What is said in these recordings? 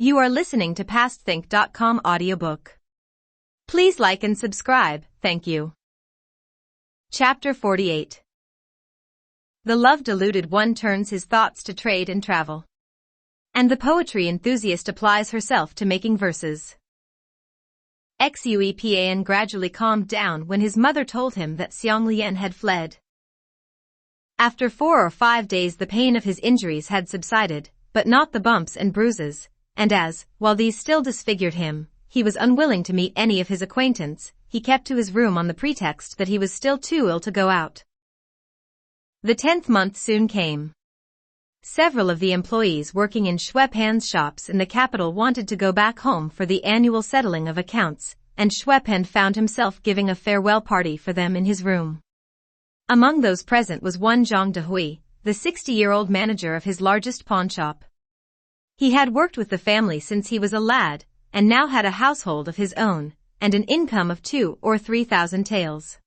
You are listening to PastThink.com audiobook. Please like and subscribe, thank you. Chapter 48. The love-deluded one turns his thoughts to trade and travel. And the poetry enthusiast applies herself to making verses. Xueqin gradually calmed down when his mother told him that Xianglian had fled. After 4 or 5 days the pain of his injuries had subsided, but not the bumps and bruises. And while these still disfigured him, he was unwilling to meet any of his acquaintance, he kept to his room on the pretext that he was still too ill to go out. The 10th month soon came. Several of the employees working in Xueqin's shops in the capital wanted to go back home for the annual settling of accounts, and Xueqin found himself giving a farewell party for them in his room. Among those present was one Zhang Dehui, the 60-year-old manager of his largest pawnshop. He had worked with the family since he was a lad, and now had a household of his own, and an income of 2,000 or 3,000 taels.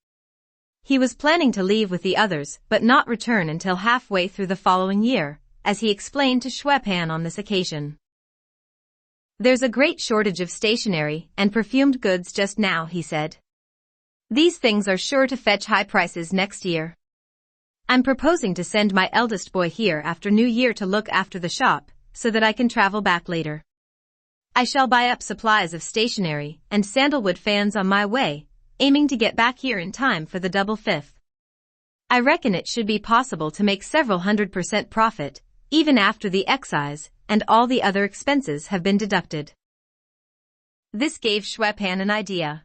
He was planning to leave with the others but not return until halfway through the following year, as he explained to Xueqin on this occasion. There's a great shortage of stationery and perfumed goods just now, he said. These things are sure to fetch high prices next year. I'm proposing to send my eldest boy here after New Year to look after the shop, so that I can travel back later. I shall buy up supplies of stationery and sandalwood fans on my way, aiming to get back here in time for the double fifth. I reckon it should be possible to make several 100% profit, even after the excise and all the other expenses have been deducted. This gave Xueqin an idea.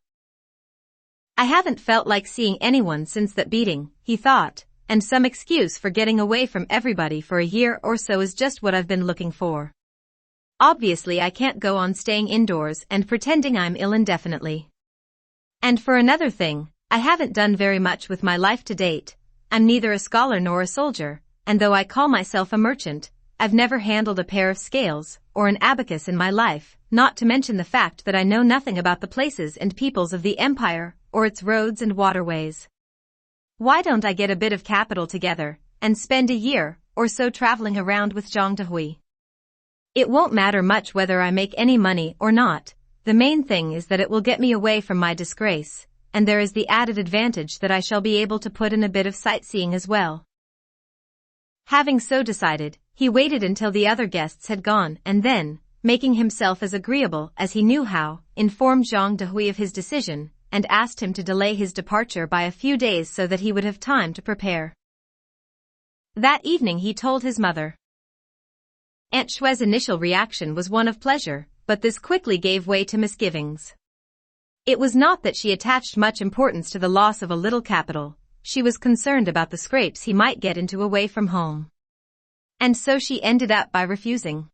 I haven't felt like seeing anyone since that beating, he thought, and some excuse for getting away from everybody for a year or so is just what I've been looking for. Obviously I can't go on staying indoors and pretending I'm ill indefinitely. And for another thing, I haven't done very much with my life to date. I'm neither a scholar nor a soldier, and though I call myself a merchant, I've never handled a pair of scales or an abacus in my life, not to mention the fact that I know nothing about the places and peoples of the empire or its roads and waterways. Why don't I get a bit of capital together and spend a year or so traveling around with Zhang Dehui? It won't matter much whether I make any money or not. The main thing is that it will get me away from my disgrace, and there is the added advantage that I shall be able to put in a bit of sightseeing as well. Having so decided, he waited until the other guests had gone and then, making himself as agreeable as he knew how, informed Zhang Dehui of his decision and asked him to delay his departure by a few days so that he would have time to prepare. That evening he told his mother. Aunt Xue's initial reaction was one of pleasure, but this quickly gave way to misgivings. It was not that she attached much importance to the loss of a little capital, she was concerned about the scrapes he might get into away from home. And so she ended up by refusing.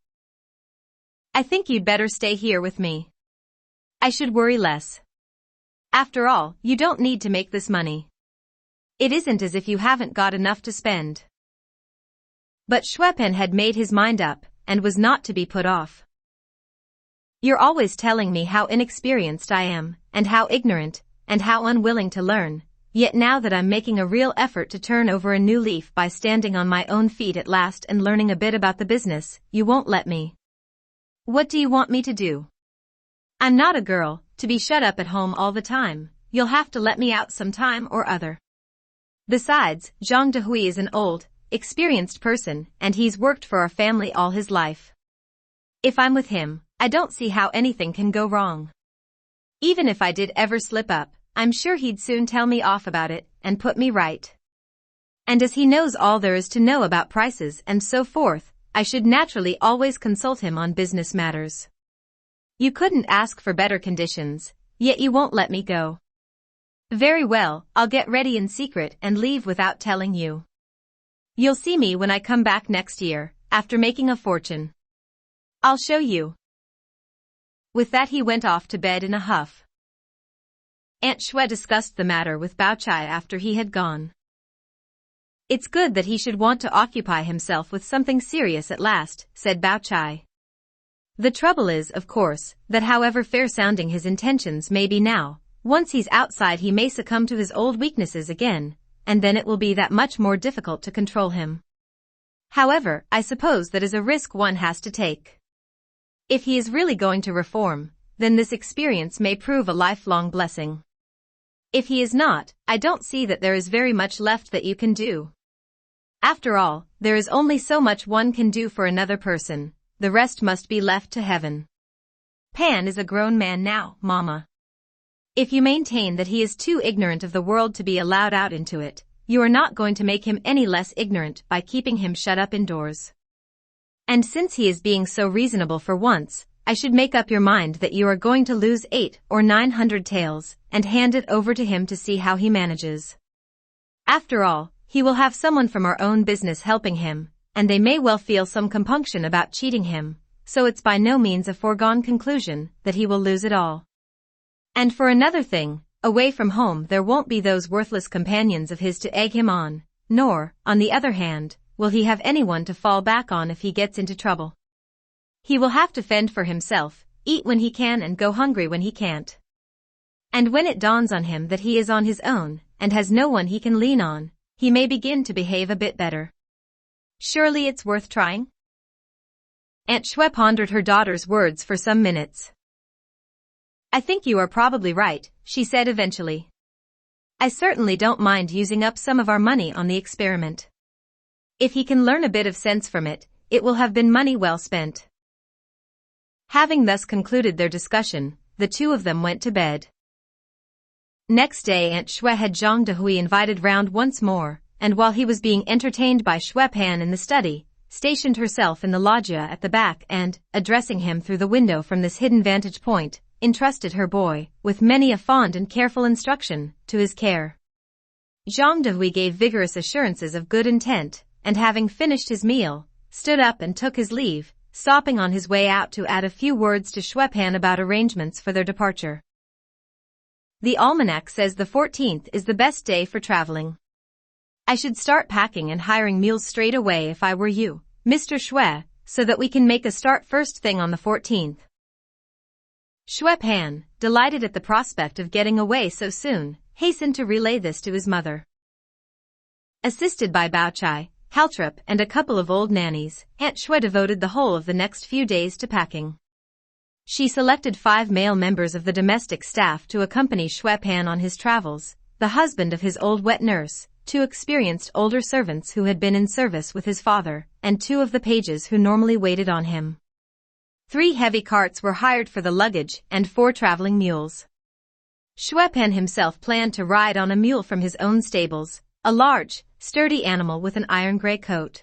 I think you'd better stay here with me. I should worry less. After all, you don't need to make this money. It isn't as if you haven't got enough to spend. But Xueqin had made his mind up, and was not to be put off. You're always telling me how inexperienced I am, and how ignorant, and how unwilling to learn, yet now that I'm making a real effort to turn over a new leaf by standing on my own feet at last and learning a bit about the business, you won't let me. What do you want me to do? I'm not a girl, to be shut up at home all the time. You'll have to let me out some time or other. Besides, Zhang Dehui is an old, experienced person, and he's worked for our family all his life. If I'm with him, I don't see how anything can go wrong. Even if I did ever slip up, I'm sure he'd soon tell me off about it and put me right. And as he knows all there is to know about prices and so forth, I should naturally always consult him on business matters. You couldn't ask for better conditions, yet you won't let me go. Very well, I'll get ready in secret and leave without telling you. You'll see me when I come back next year, after making a fortune. I'll show you. With that he went off to bed in a huff. Aunt Xue discussed the matter with Bao Chai after he had gone. It's good that he should want to occupy himself with something serious at last, said Bao Chai. The trouble is, of course, that however fair-sounding his intentions may be now, once he's outside he may succumb to his old weaknesses again, and then it will be that much more difficult to control him. However, I suppose that is a risk one has to take. If he is really going to reform, then this experience may prove a lifelong blessing. If he is not, I don't see that there is very much left that you can do. After all, there is only so much one can do for another person, the rest must be left to heaven. Pan is a grown man now, Mama. If you maintain that he is too ignorant of the world to be allowed out into it, you are not going to make him any less ignorant by keeping him shut up indoors. And since he is being so reasonable for once, I should make up your mind that you are going to lose 800 or 900 taels, and hand it over to him to see how he manages. After all, he will have someone from our own business helping him, and they may well feel some compunction about cheating him, so it's by no means a foregone conclusion that he will lose it all. And for another thing, away from home there won't be those worthless companions of his to egg him on, nor, on the other hand, will he have anyone to fall back on if he gets into trouble. He will have to fend for himself, eat when he can and go hungry when he can't. And when it dawns on him that he is on his own, and has no one he can lean on, he may begin to behave a bit better. Surely it's worth trying? Aunt Xue pondered her daughter's words for some minutes. I think you are probably right, she said eventually. I certainly don't mind using up some of our money on the experiment. If he can learn a bit of sense from it, it will have been money well spent. Having thus concluded their discussion, the two of them went to bed. Next day Aunt Xue had Zhang Dehui invited round once more, and while he was being entertained by Xue Pan in the study, stationed herself in the loggia at the back and, addressing him through the window from this hidden vantage point, entrusted her boy, with many a fond and careful instruction, to his care. Zhang Dehui gave vigorous assurances of good intent, and having finished his meal, stood up and took his leave, stopping on his way out to add a few words to Xue Pan about arrangements for their departure. The almanac says the 14th is the best day for traveling. I should start packing and hiring mules straight away if I were you, Mr. Xue, so that we can make a start first thing on the 14th. Xue Pan, delighted at the prospect of getting away so soon, hastened to relay this to his mother. Assisted by Bao Chai, Caltrip and a couple of old nannies, Aunt Xue devoted the whole of the next few days to packing. She selected 5 male members of the domestic staff to accompany Xue Pan on his travels, the husband of his old wet nurse, 2 experienced older servants who had been in service with his father, and 2 of the pages who normally waited on him. 3 heavy carts were hired for the luggage and 4 traveling mules. Xue Pan himself planned to ride on a mule from his own stables, a large, sturdy animal with an iron-gray coat.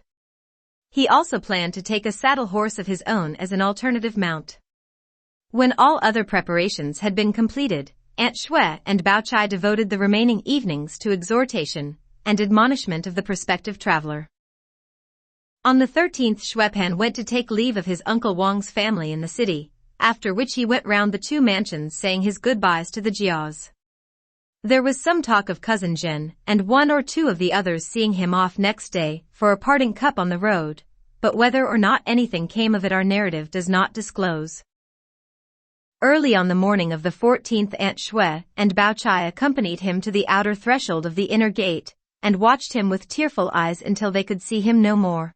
He also planned to take a saddle horse of his own as an alternative mount. When all other preparations had been completed, Aunt Xue and Bao Chai devoted the remaining evenings to exhortation and admonishment of the prospective traveler. On the 13th Xue Pan went to take leave of his Uncle Wang's family in the city, after which he went round the 2 mansions saying his goodbyes to the Jiaos. There was some talk of Cousin Zhen and 1 or 2 of the others seeing him off next day for a parting cup on the road, but whether or not anything came of it our narrative does not disclose. Early on the morning of the 14th Aunt Xue and Bao Chai accompanied him to the outer threshold of the inner gate, and watched him with tearful eyes until they could see him no more.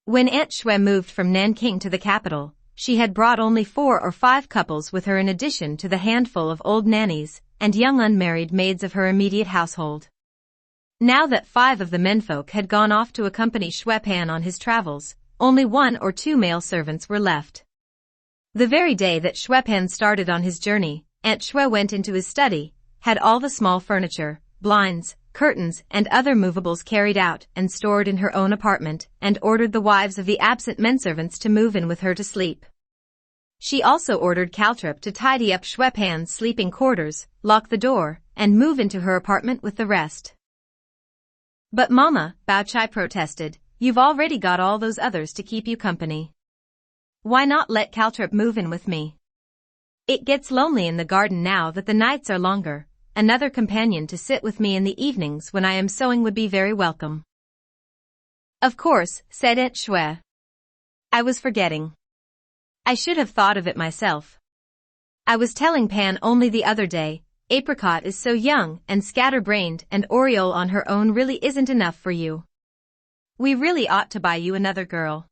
When Aunt Xue moved from Nanking to the capital, she had brought only 4 or 5 couples with her in addition to the handful of old nannies and young unmarried maids of her immediate household. Now that 5 of the menfolk had gone off to accompany Xue Pan on his travels, only 1 or 2 male servants were left. The very day that Xue Pan started on his journey, Aunt Xue went into his study, had all the small furniture, blinds, curtains and other movables carried out and stored in her own apartment, and ordered the wives of the absent menservants to move in with her to sleep. She also ordered Caltrip to tidy up Xue Pan's sleeping quarters, lock the door, and move into her apartment with the rest. But Mama, Bao Chai protested, you've already got all those others to keep you company. Why not let Caltrip move in with me? It gets lonely in the garden now that the nights are longer. Another companion to sit with me in the evenings when I am sewing would be very welcome. Of course, said Aunt Xue. I was forgetting. I should have thought of it myself. I was telling Pan only the other day, Apricot is so young and scatterbrained and Oriole on her own really isn't enough for you. We really ought to buy you another girl.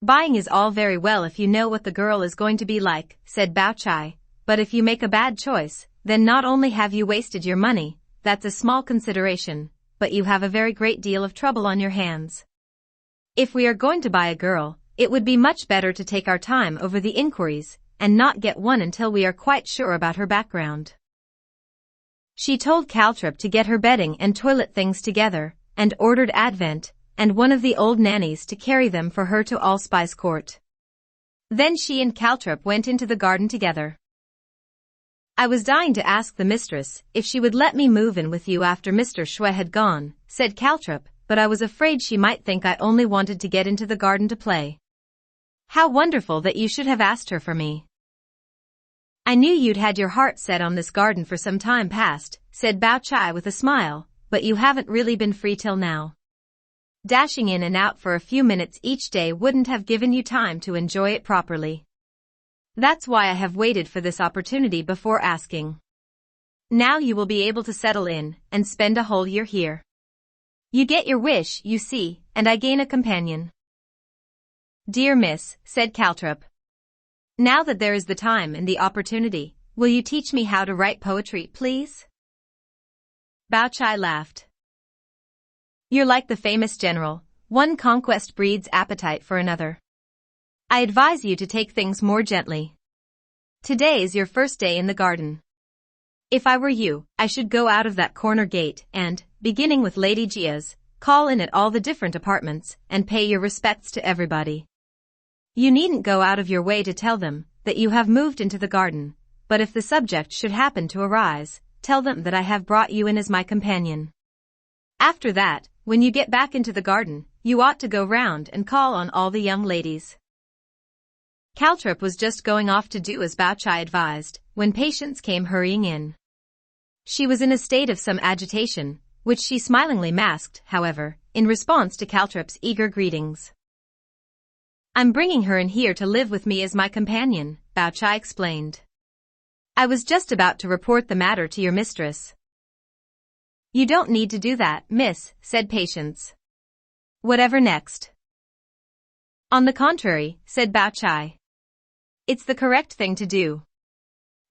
Buying is all very well if you know what the girl is going to be like, said Bao Chai, but if you make a bad choice, then not only have you wasted your money, that's a small consideration, but you have a very great deal of trouble on your hands. If we are going to buy a girl, it would be much better to take our time over the inquiries, and not get one until we are quite sure about her background. She told Caltrip to get her bedding and toilet things together, and ordered Advent and one of the old nannies to carry them for her to Allspice Court. Then she and Caltrip went into the garden together. I was dying to ask the mistress if she would let me move in with you after Mr. Xue had gone, said Caltrip, but I was afraid she might think I only wanted to get into the garden to play. How wonderful that you should have asked her for me. I knew you'd had your heart set on this garden for some time past, said Bao Chai with a smile, but you haven't really been free till now. Dashing in and out for a few minutes each day wouldn't have given you time to enjoy it properly. That's why I have waited for this opportunity before asking. Now you will be able to settle in and spend a whole year here. You get your wish, you see, and I gain a companion. Dear Miss, said Caltrip. Now that there is the time and the opportunity, will you teach me how to write poetry, please? Bao Chai laughed. You're like the famous general, one conquest breeds appetite for another. I advise you to take things more gently. Today is your first day in the garden. If I were you, I should go out of that corner gate and, beginning with Lady Jia's, call in at all the different apartments and pay your respects to everybody. You needn't go out of your way to tell them that you have moved into the garden, but if the subject should happen to arise, tell them that I have brought you in as my companion. After that, when you get back into the garden, you ought to go round and call on all the young ladies. Caltrip was just going off to do as Bao Chai advised, when Patience came hurrying in. She was in a state of some agitation, which she smilingly masked, however, in response to Caltrip's eager greetings. I'm bringing her in here to live with me as my companion, Bao Chai explained. I was just about to report the matter to your mistress. You don't need to do that, miss, said Patience. Whatever next? On the contrary, said Bao Chai. It's the correct thing to do.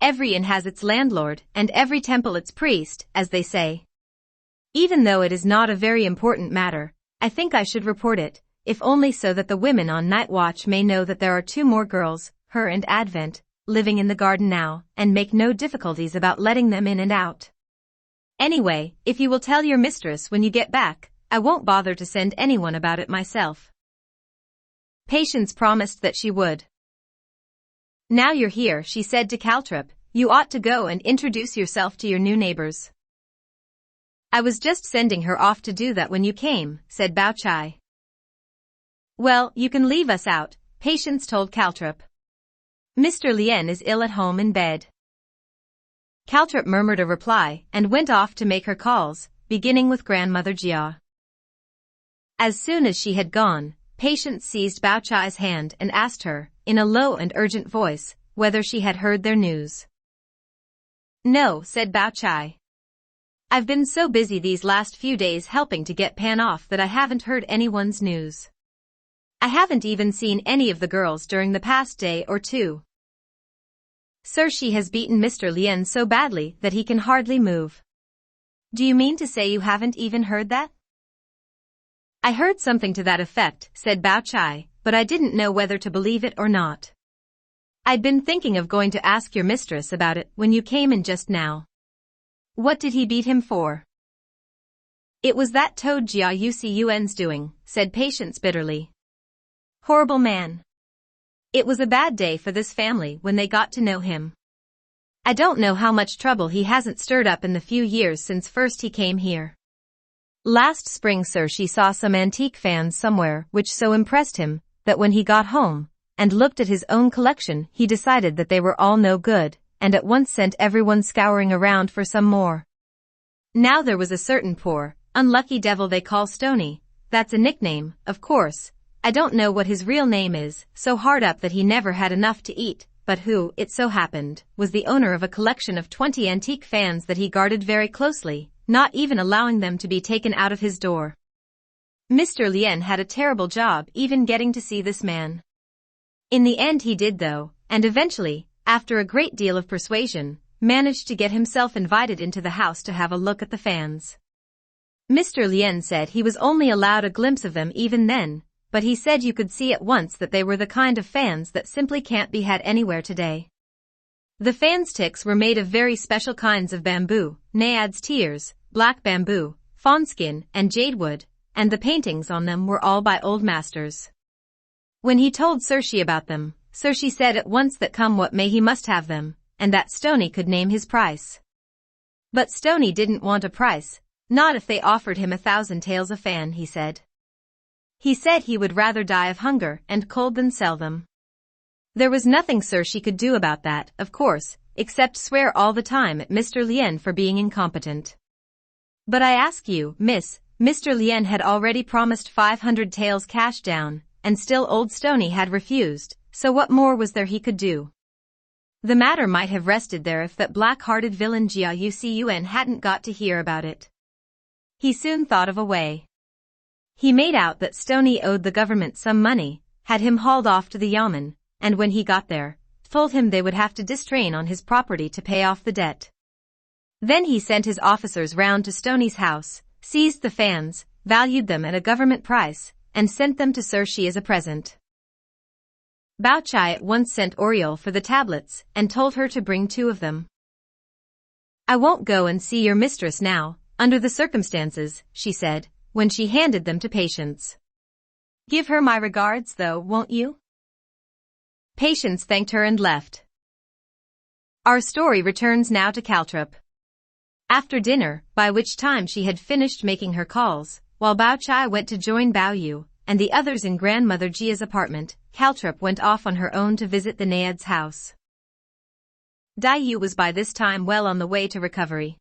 Every inn has its landlord, and every temple its priest, as they say. Even though it is not a very important matter, I think I should report it, if only so that the women on night watch may know that there are 2 more girls, her and Advent, living in the garden now, and make no difficulties about letting them in and out. Anyway, if you will tell your mistress when you get back, I won't bother to send anyone about it myself. Patience promised that she would. Now you're here, she said to Caltrip, you ought to go and introduce yourself to your new neighbors. I was just sending her off to do that when you came, said Bao Chai. Well, you can leave us out, Patience told Caltrip. Mr. Lien is ill at home in bed. Caltrip murmured a reply and went off to make her calls, beginning with Grandmother Jia. As soon as she had gone, Patience seized Bao Chai's hand and asked her, in a low and urgent voice, whether she had heard their news. No, said Bao Chai. I've been so busy these last few days helping to get Pan off that I haven't heard anyone's news. I haven't even seen any of the girls during the past day or 2. Sir, she has beaten Mr. Lien so badly that he can hardly move. Do you mean to say you haven't even heard that? I heard something to that effect, said Bao Chai, but I didn't know whether to believe it or not. I'd been thinking of going to ask your mistress about it when you came in just now. What did he beat him for? It was that toad Jia Yuen's doing, said Patience bitterly. Horrible man. It was a bad day for this family when they got to know him. I don't know how much trouble he hasn't stirred up in the few years since first he came here. Last spring, sir, she saw some antique fans somewhere which so impressed him that when he got home and looked at his own collection he decided that they were all no good and at once sent everyone scouring around for some more. Now there was a certain poor, unlucky devil they call Stony, that's a nickname, of course. I don't know what his real name is, so hard up that he never had enough to eat, but who, it so happened, was the owner of a collection of 20 antique fans that he guarded very closely, not even allowing them to be taken out of his door. Mr. Lien had a terrible job even getting to see this man. In the end he did though, and eventually, after a great deal of persuasion, managed to get himself invited into the house to have a look at the fans. Mr. Lien said he was only allowed a glimpse of them even then, but he said you could see at once that they were the kind of fans that simply can't be had anywhere today. The fans' sticks were made of very special kinds of bamboo, naiads tears, black bamboo, fawnskin, and jadewood, and the paintings on them were all by old masters. When he told Saoirse about them, Saoirse said at once that come what may he must have them, and that Stoney could name his price. But Stoney didn't want a price, not if they offered him 1,000 taels a fan, he said. He said he would rather die of hunger and cold than sell them. There was nothing Saoirse could do about that, of course, except swear all the time at Mr. Lien for being incompetent. But I ask you, miss, Mr. Lien had already promised 500 taels cash down, and still old Stoney had refused, so what more was there he could do? The matter might have rested there if that black-hearted villain Cao Xueqin hadn't got to hear about it. He soon thought of a way. He made out that Stoney owed the government some money, had him hauled off to the yamen, and when he got there, told him they would have to distrain on his property to pay off the debt. Then he sent his officers round to Stoney's house, seized the fans, valued them at a government price, and sent them to Saoirse as a present. Bao Chai at once sent Oriole for the tablets and told her to bring 2 of them. I won't go and see your mistress now, under the circumstances, she said, when she handed them to Patience. Give her my regards though, won't you? Patience thanked her and left. Our story returns now to Caltrop. After dinner, by which time she had finished making her calls, while Bao Chai went to join Bao Yu and the others in Grandmother Jia's apartment, Caltrop went off on her own to visit the Naiad's house. Dai Yu was by this time well on the way to recovery.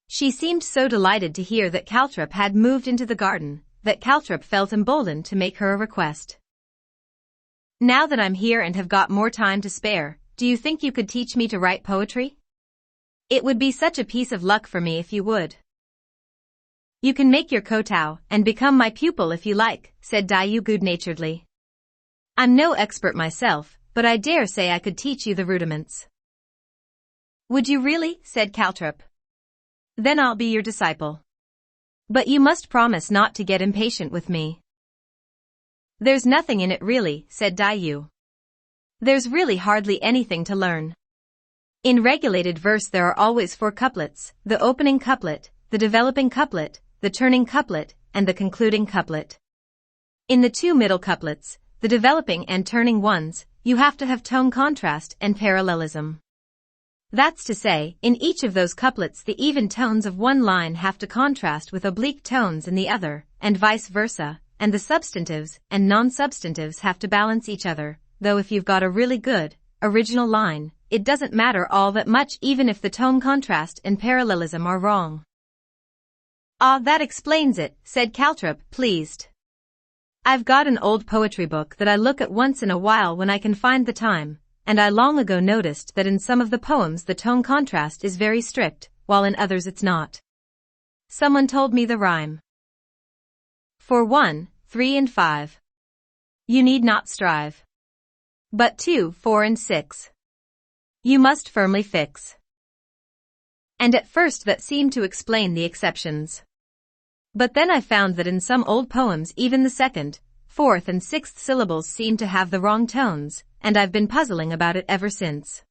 She seemed so delighted to hear that Caltrop had moved into the garden, that Caltrop felt emboldened to make her a request. Now that I'm here and have got more time to spare, do you think you could teach me to write poetry? It would be such a piece of luck for me if you would. You can make your kowtow and become my pupil if you like, said Dai Yu good-naturedly. I'm no expert myself, but I dare say I could teach you the rudiments. Would you really? Said Caltrop. Then I'll be your disciple. But you must promise not to get impatient with me. There's nothing in it really, said Dai Yu. There's really hardly anything to learn. In regulated verse there are always 4 couplets, the opening couplet, the developing couplet, the turning couplet, and the concluding couplet. In the 2 middle couplets, the developing and turning ones, you have to have tone contrast and parallelism. That's to say, in each of those couplets the even tones of one line have to contrast with oblique tones in the other, and vice versa, and the substantives and non-substantives have to balance each other, though if you've got a really good, original line, it doesn't matter all that much even if the tone contrast and parallelism are wrong. Ah, that explains it, said Caltrop, pleased. I've got an old poetry book that I look at once in a while when I can find the time, and I long ago noticed that in some of the poems the tone contrast is very strict, while in others it's not. Someone told me the rhyme. For 1, 3 and 5. You need not strive. But 2, 4 and 6. You must firmly fix. And at first that seemed to explain the exceptions. But then I found that in some old poems even the 2nd, 4th and 6th syllables seem to have the wrong tones, and I've been puzzling about it ever since.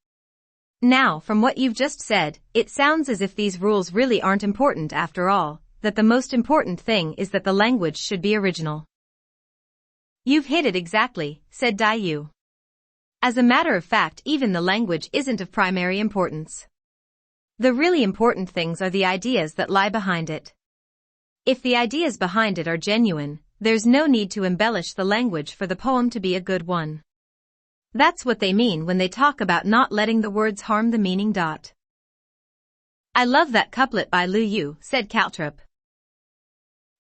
Now, from what you've just said, it sounds as if these rules really aren't important after all, that the most important thing is that the language should be original. You've hit it exactly, said Dai Yu. As a matter of fact, even the language isn't of primary importance. The really important things are the ideas that lie behind it. If the ideas behind it are genuine, there's no need to embellish the language for the poem to be a good one. That's what they mean when they talk about not letting the words harm the meaning. I love that couplet by Lu Yu, said Caltrop.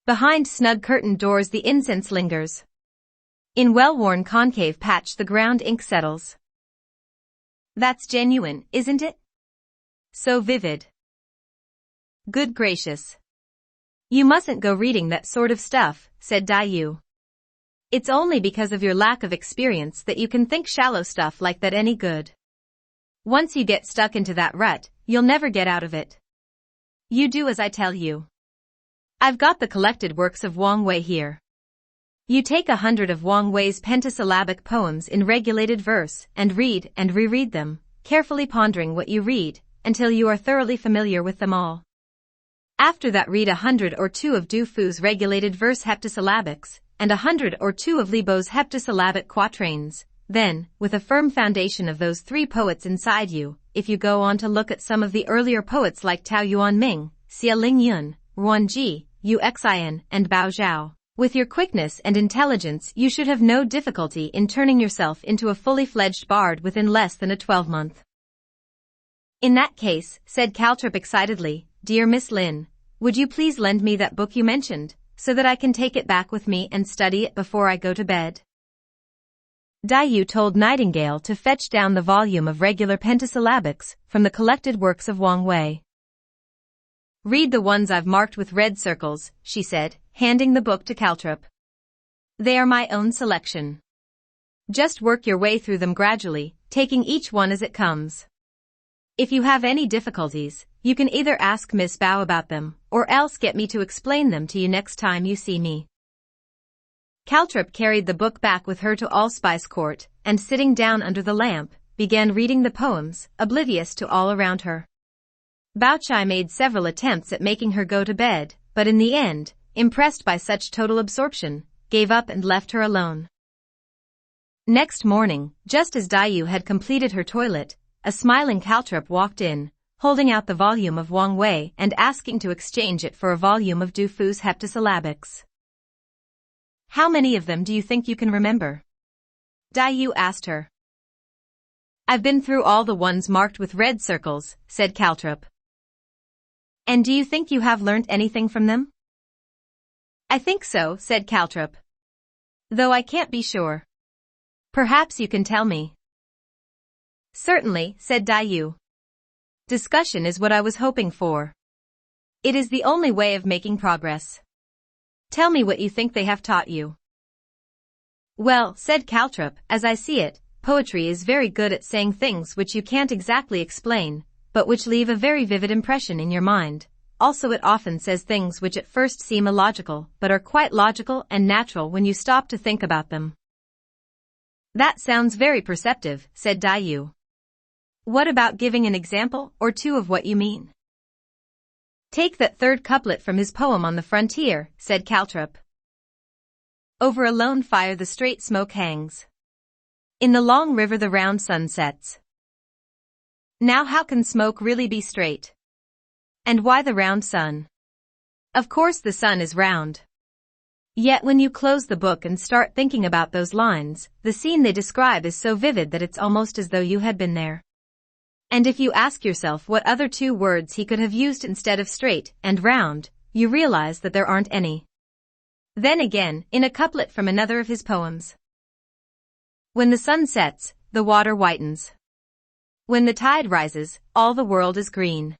Behind snug curtained doors the incense lingers. In well-worn concave patch the ground ink settles. That's genuine, isn't it? So vivid. Good gracious. You mustn't go reading that sort of stuff, said Dayu. It's only because of your lack of experience that you can think shallow stuff like that any good. Once you get stuck into that rut, you'll never get out of it. You do as I tell you. I've got the collected works of Wang Wei here. You take 100 of Wang Wei's pentasyllabic poems in regulated verse and read and reread them, carefully pondering what you read, until you are thoroughly familiar with them all. After that, read 100 or 2 of Du Fu's regulated verse heptasyllabics, and 100 or 2 of Li Bo's heptasyllabic quatrains. Then, with a firm foundation of those 3 poets inside you, if you go on to look at some of the earlier poets like Tao Yuanming, Xia Lingyun, Ruanji, Yu Xin, and Bao Zhao, with your quickness and intelligence you should have no difficulty in turning yourself into a fully fledged bard within less than a 12-month. In that case, said Caltrip excitedly, dear Miss Lin, would you please lend me that book you mentioned, so that I can take it back with me and study it before I go to bed? Dayu told Nightingale to fetch down the volume of regular pentasyllabics from the collected works of Wang Wei. Read the ones I've marked with red circles, she said, handing the book to Caltrip. They are my own selection. Just work your way through them gradually, taking each one as it comes. If you have any difficulties, you can either ask Miss Bao about them, or else get me to explain them to you next time you see me. Caltrip carried the book back with her to Allspice Court, and sitting down under the lamp, began reading the poems, oblivious to all around her. Bao Chai made several attempts at making her go to bed, but in the end, impressed by such total absorption, gave up and left her alone. Next morning, just as Dayu had completed her toilet, a smiling Caltrip walked in, holding out the volume of Wang Wei and asking to exchange it for a volume of Du Fu's heptasyllabics. How many of them do you think you can remember? Dayu asked her. I've been through all the ones marked with red circles, said Caltrip. And do you think you have learnt anything from them? I think so, said Caltrip. Though I can't be sure. Perhaps you can tell me. Certainly, said Dayu. Discussion is what I was hoping for. It is the only way of making progress. Tell me what you think they have taught you. Well, said Caltrip, as I see it, poetry is very good at saying things which you can't exactly explain, but which leave a very vivid impression in your mind. Also, it often says things which at first seem illogical, but are quite logical and natural when you stop to think about them. That sounds very perceptive, said Dayu. What about giving an example or two of what you mean? Take that third couplet from his poem on the frontier, said Caltrip. Over a lone fire the straight smoke hangs. In the long river the round sun sets. Now how can smoke really be straight? And why the round sun? Of course the sun is round. Yet when you close the book and start thinking about those lines, the scene they describe is so vivid that it's almost as though you had been there. And if you ask yourself what other 2 words he could have used instead of straight and round, you realize that there aren't any. Then again, in a couplet from another of his poems. When the sun sets, the water whitens. When the tide rises, all the world is green.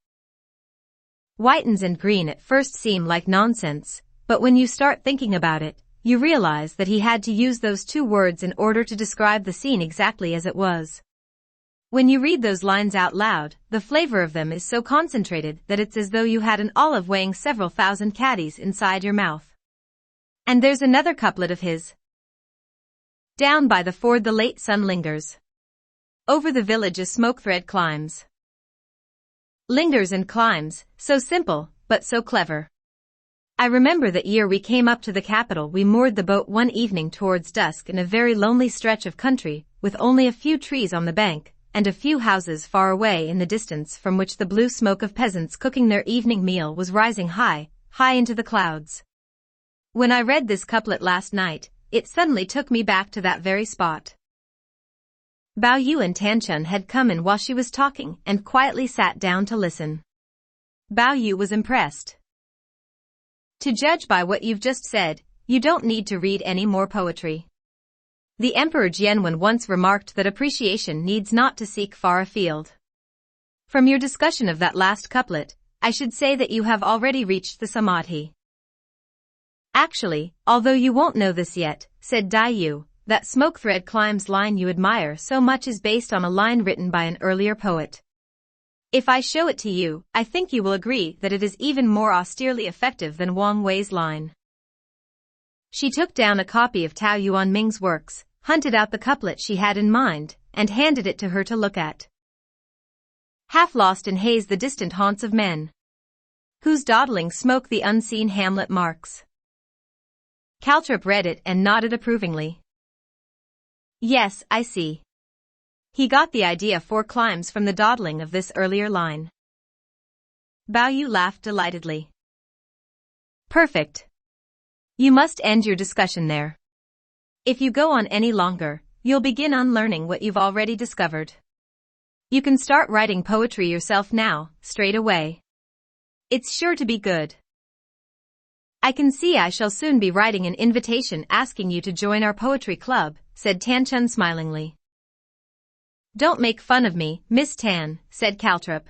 Whitens and green at first seem like nonsense, but when you start thinking about it, you realize that he had to use those 2 words in order to describe the scene exactly as it was. When you read those lines out loud, the flavor of them is so concentrated that it's as though you had an olive weighing several thousand caddies inside your mouth. And there's another couplet of his. Down by the ford the late sun lingers. Over the village a smoke thread climbs. Lingers and climbs, so simple, but so clever. I remember that year we came up to the capital we moored the boat one evening towards dusk in a very lonely stretch of country, with only a few trees on the bank, and a few houses far away in the distance from which the blue smoke of peasants cooking their evening meal was rising high, high into the clouds. When I read this couplet last night, it suddenly took me back to that very spot. Bao Yu and Tanchun had come in while she was talking and quietly sat down to listen. Bao Yu was impressed. To judge by what you've just said, you don't need to read any more poetry. The Emperor Jianwen once remarked that appreciation needs not to seek far afield. From your discussion of that last couplet, I should say that you have already reached the samadhi. Actually, although you won't know this yet, said Dai, that smoke thread climbs line you admire so much is based on a line written by an earlier poet. If I show it to you, I think you will agree that it is even more austerely effective than Wang Wei's line. She took down a copy of Tao Yuanming's works, hunted out the couplet she had in mind, and handed it to her to look at. Half lost in haze the distant haunts of men, whose dawdling smoke the unseen hamlet marks. Caltrip read it and nodded approvingly. Yes, I see. He got the idea 4 climes from the dawdling of this earlier line. Bao Yu laughed delightedly. Perfect. You must end your discussion there. If you go on any longer, you'll begin unlearning what you've already discovered. You can start writing poetry yourself now, straight away. It's sure to be good. I can see I shall soon be writing an invitation asking you to join our poetry club, said Tan Chun smilingly. Don't make fun of me, Miss Tan, said Caltrip.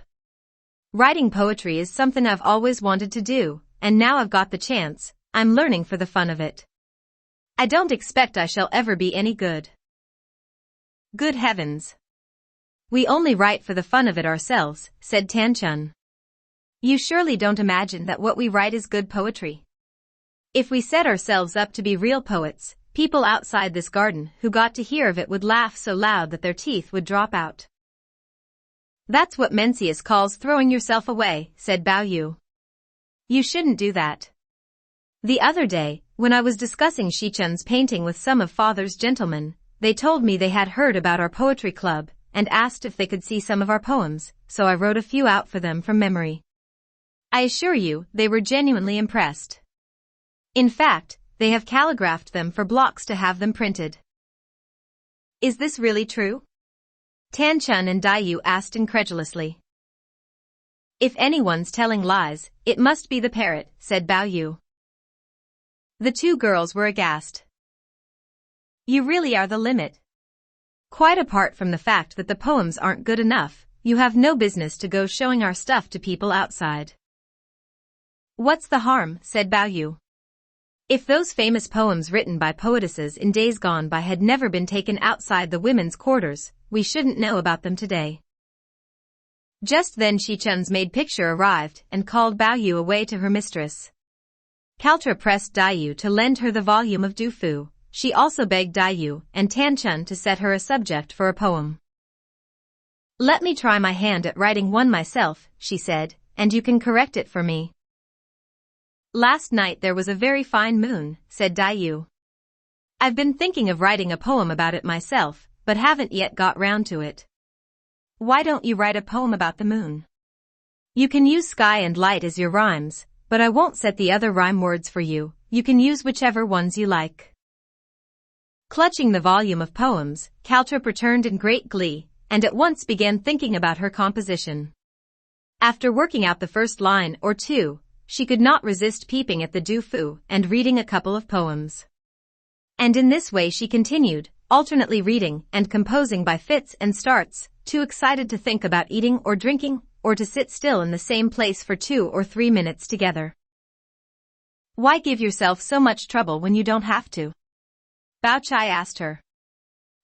Writing poetry is something I've always wanted to do, and now I've got the chance. I'm learning for the fun of it. I don't expect I shall ever be any good. Good heavens. We only write for the fun of it ourselves, said Tan Chun. You surely don't imagine that what we write is good poetry. If we set ourselves up to be real poets, people outside this garden who got to hear of it would laugh so loud that their teeth would drop out. That's what Mencius calls throwing yourself away, said Bao Yu. You shouldn't do that. The other day, when I was discussing Shichun's painting with some of Father's gentlemen, they told me they had heard about our poetry club, and asked if they could see some of our poems, so I wrote a few out for them from memory. I assure you, they were genuinely impressed. In fact, they have calligraphed them for blocks to have them printed. Is this really true? Tan Chun and Dai Yu asked incredulously. If anyone's telling lies, it must be the parrot, said Bao Yu. The 2 girls were aghast. You really are the limit. Quite apart from the fact that the poems aren't good enough, you have no business to go showing our stuff to people outside. What's the harm, said Bao Yu. If those famous poems written by poetesses in days gone by had never been taken outside the women's quarters, we shouldn't know about them today. Just then Shichun's maid picture arrived and called Bao Yu away to her mistress. Caltra pressed Dai Yu to lend her the volume of Du Fu. She also begged Dai Yu and Tan Chun to set her a subject for a poem. Let me try my hand at writing one myself, she said, and you can correct it for me. Last night there was a very fine moon, said Dai Yu. I've been thinking of writing a poem about it myself, but haven't yet got round to it. Why don't you write a poem about the moon? You can use sky and light as your rhymes, but I won't set the other rhyme words for you. You can use whichever ones you like. Clutching the volume of poems, Caltrip returned in great glee, and at once began thinking about her composition. After working out the first line or 2, she could not resist peeping at the Du Fu and reading a couple of poems. And in this way she continued, alternately reading and composing by fits and starts, too excited to think about eating or drinking, or to sit still in the same place for 2 or 3 minutes together. Why give yourself so much trouble when you don't have to? Bao Chai asked her.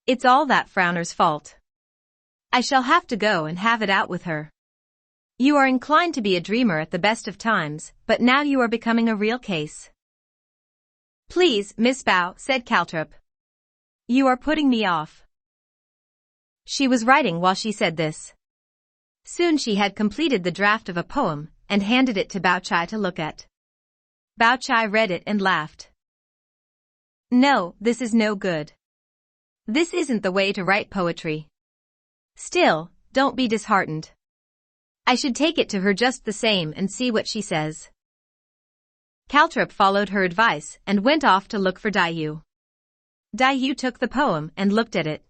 It's all that frowner's fault. I shall have to go and have it out with her. You are inclined to be a dreamer at the best of times, but now you are becoming a real case. Please, Miss Bao, said Caltrip. You are putting me off. She was writing while she said this. Soon she had completed the draft of a poem and handed it to Bao Chai to look at. Bao Chai read it and laughed. No, this is no good. This isn't the way to write poetry. Still, don't be disheartened. I should take it to her just the same and see what she says. Caltrip followed her advice and went off to look for Dai Yu. Dai Yu took the poem and looked at it.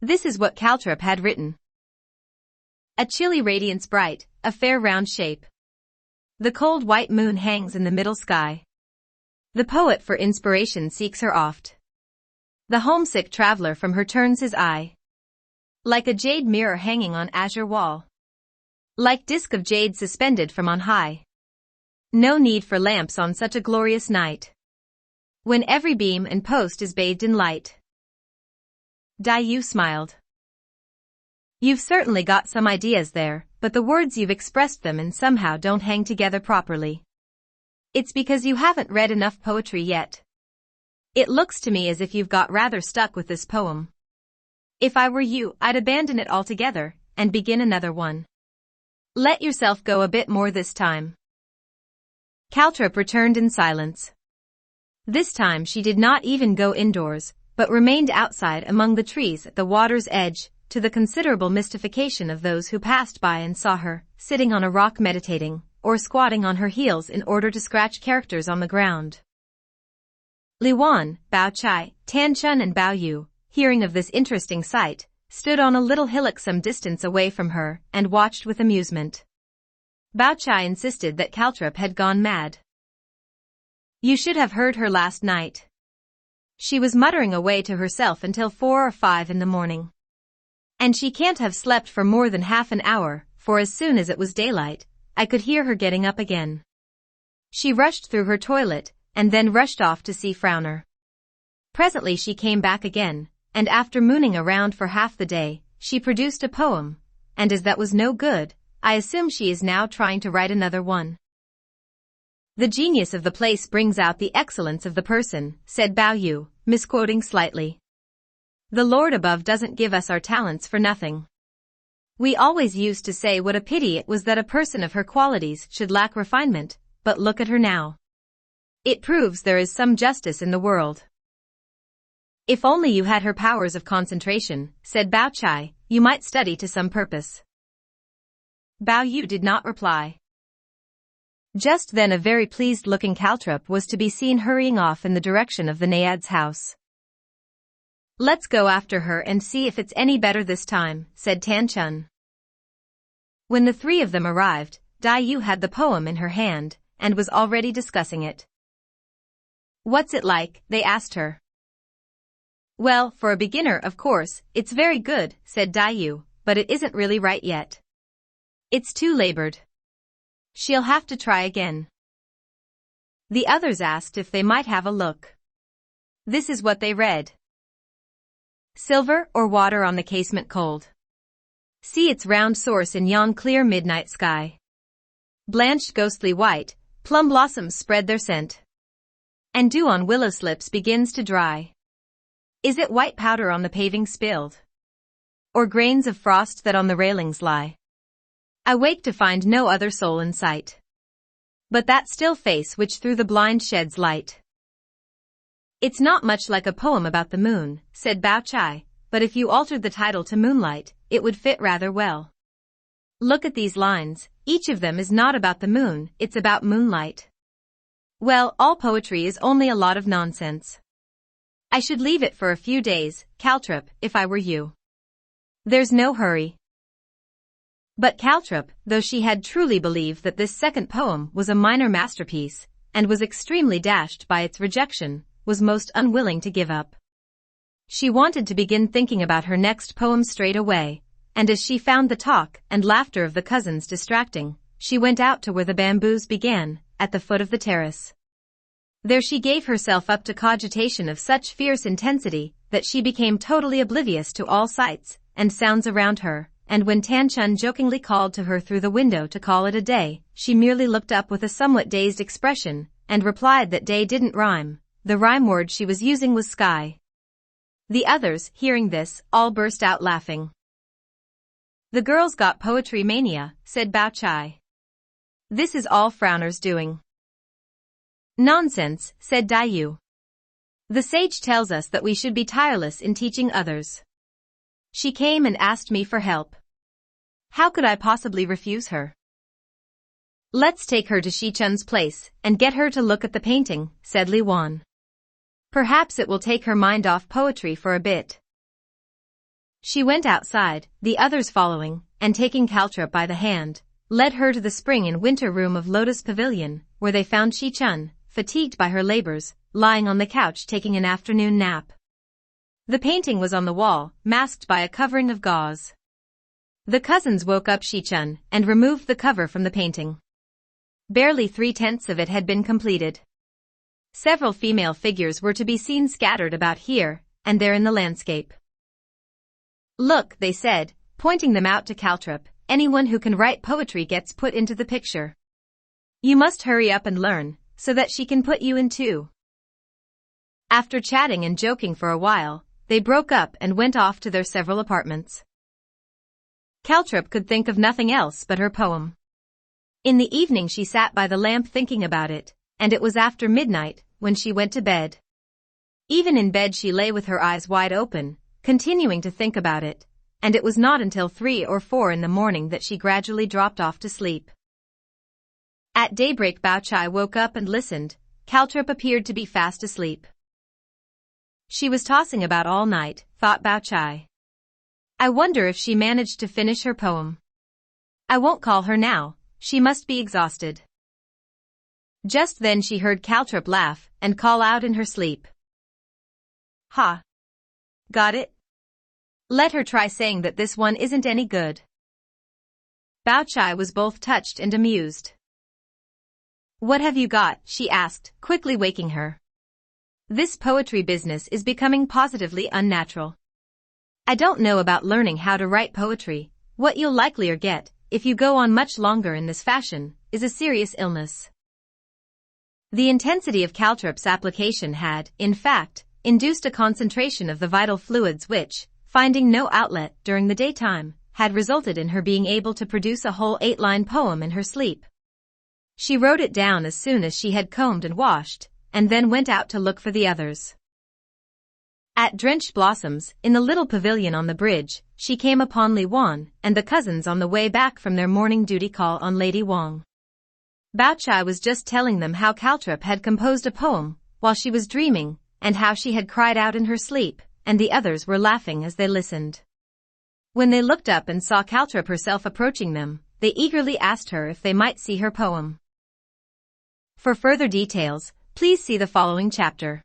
This is what Caltrip had written. A chilly radiance bright, a fair round shape. The cold white moon hangs in the middle sky. The poet for inspiration seeks her oft. The homesick traveler from her turns his eye. Like a jade mirror hanging on azure wall. Like disk of jade suspended from on high. No need for lamps on such a glorious night, when every beam and post is bathed in light. Yu smiled. You've certainly got some ideas there, but the words you've expressed them in somehow don't hang together properly. It's because you haven't read enough poetry yet. It looks to me as if you've got rather stuck with this poem. If I were you, I'd abandon it altogether, and begin another one. Let yourself go a bit more this time. Caltrip returned in silence. This time she did not even go indoors, but remained outside among the trees at the water's edge, to the considerable mystification of those who passed by and saw her, sitting on a rock meditating, or squatting on her heels in order to scratch characters on the ground. Li Wan, Bao Chai, Tan Chun and Bao Yu, hearing of this interesting sight, stood on a little hillock some distance away from her, and watched with amusement. Bao Chai insisted that Caltrip had gone mad. You should have heard her last night. She was muttering away to herself until 4 or 5 in the morning. And she can't have slept for more than half an hour, for as soon as it was daylight, I could hear her getting up again. She rushed through her toilet, and then rushed off to see Frowner. Presently she came back again, and after mooning around for half the day, she produced a poem, and as that was no good, I assume she is now trying to write another one. The genius of the place brings out the excellence of the person, said Bao Yu, misquoting slightly. The Lord above doesn't give us our talents for nothing. We always used to say what a pity it was that a person of her qualities should lack refinement, but look at her now. It proves there is some justice in the world. If only you had her powers of concentration, said Bao Chai, you might study to some purpose. Bao Yu did not reply. Just then a very pleased-looking Caltrip was to be seen hurrying off in the direction of the Naiad's house. Let's go after her and see if it's any better this time, said Tan Chun. When the three of them arrived, Yu had the poem in her hand, and was already discussing it. What's it like? They asked her. Well, for a beginner, of course, it's very good, said Yu, but it isn't really right yet. It's too labored. She'll have to try again. The others asked if they might have a look. This is what they read. Silver or water on the casement cold. See its round source in yon clear midnight sky. Blanched ghostly white, plum blossoms spread their scent. And dew on willow slips begins to dry. Is it white powder on the paving spilled? Or grains of frost that on the railings lie? I wake to find no other soul in sight, but that still face which through the blind sheds light. It's not much like a poem about the moon, said Bao Chai, but if you altered the title to Moonlight, it would fit rather well. Look at these lines, each of them is not about the moon, it's about moonlight. Well, all poetry is only a lot of nonsense. I should leave it for a few days, Caltrip, if I were you. There's no hurry. But Caltrip, though she had truly believed that this second poem was a minor masterpiece, and was extremely dashed by its rejection, was most unwilling to give up. She wanted to begin thinking about her next poem straight away, and as she found the talk and laughter of the cousins distracting, she went out to where the bamboos began, at the foot of the terrace. There she gave herself up to cogitation of such fierce intensity that she became totally oblivious to all sights and sounds around her, and when Tan Chun jokingly called to her through the window to call it a day, she merely looked up with a somewhat dazed expression, and replied that day didn't rhyme. The rhyme word she was using was sky. The others, hearing this, all burst out laughing. The girl's got poetry mania, said Bao Chai. This is all Frowner's doing. Nonsense, said Yu. The sage tells us that we should be tireless in teaching others. She came and asked me for help. How could I possibly refuse her? Let's take her to Shichun's place, and get her to look at the painting, said Li Wan. Perhaps it will take her mind off poetry for a bit. She went outside, the others following, and taking Caltrip by the hand, led her to the spring and winter room of Lotus Pavilion, where they found Shichun, fatigued by her labors, lying on the couch taking an afternoon nap. The painting was on the wall, masked by a covering of gauze. The cousins woke up Shichun, and removed the cover from the painting. Barely 3/10 of it had been completed. Several female figures were to be seen scattered about here and there in the landscape. "Look," they said, pointing them out to Caltrop, "anyone who can write poetry gets put into the picture. You must hurry up and learn, so that she can put you in too." After chatting and joking for a while, they broke up and went off to their several apartments. Caltrop could think of nothing else but her poem. In the evening she sat by the lamp thinking about it, and it was after midnight when she went to bed. Even in bed she lay with her eyes wide open, continuing to think about it, and it was not until 3 or 4 in the morning that she gradually dropped off to sleep. At daybreak Bao Chai woke up and listened. Caltrop appeared to be fast asleep. She was tossing about all night, thought Bao Chai. I wonder if she managed to finish her poem. I won't call her now, she must be exhausted. Just then she heard Caltrop laugh and call out in her sleep. Ha! Got it? Let her try saying that this one isn't any good. Bao Chai was both touched and amused. What have you got? She asked, quickly waking her. This poetry business is becoming positively unnatural. I don't know about learning how to write poetry. What you'll likelier get, if you go on much longer in this fashion, is a serious illness. The intensity of Caltrop's application had, in fact, induced a concentration of the vital fluids which, finding no outlet during the daytime, had resulted in her being able to produce a whole 8-line poem in her sleep. She wrote it down as soon as she had combed and washed, and then went out to look for the others. At Drenched Blossoms, in the little pavilion on the bridge, she came upon Li Wan and the cousins on the way back from their morning duty call on Lady Wang. Bao Chai was just telling them how Caltrop had composed a poem while she was dreaming, and how she had cried out in her sleep, and the others were laughing as they listened. When they looked up and saw Caltrop herself approaching them, they eagerly asked her if they might see her poem. For further details, please see the following chapter.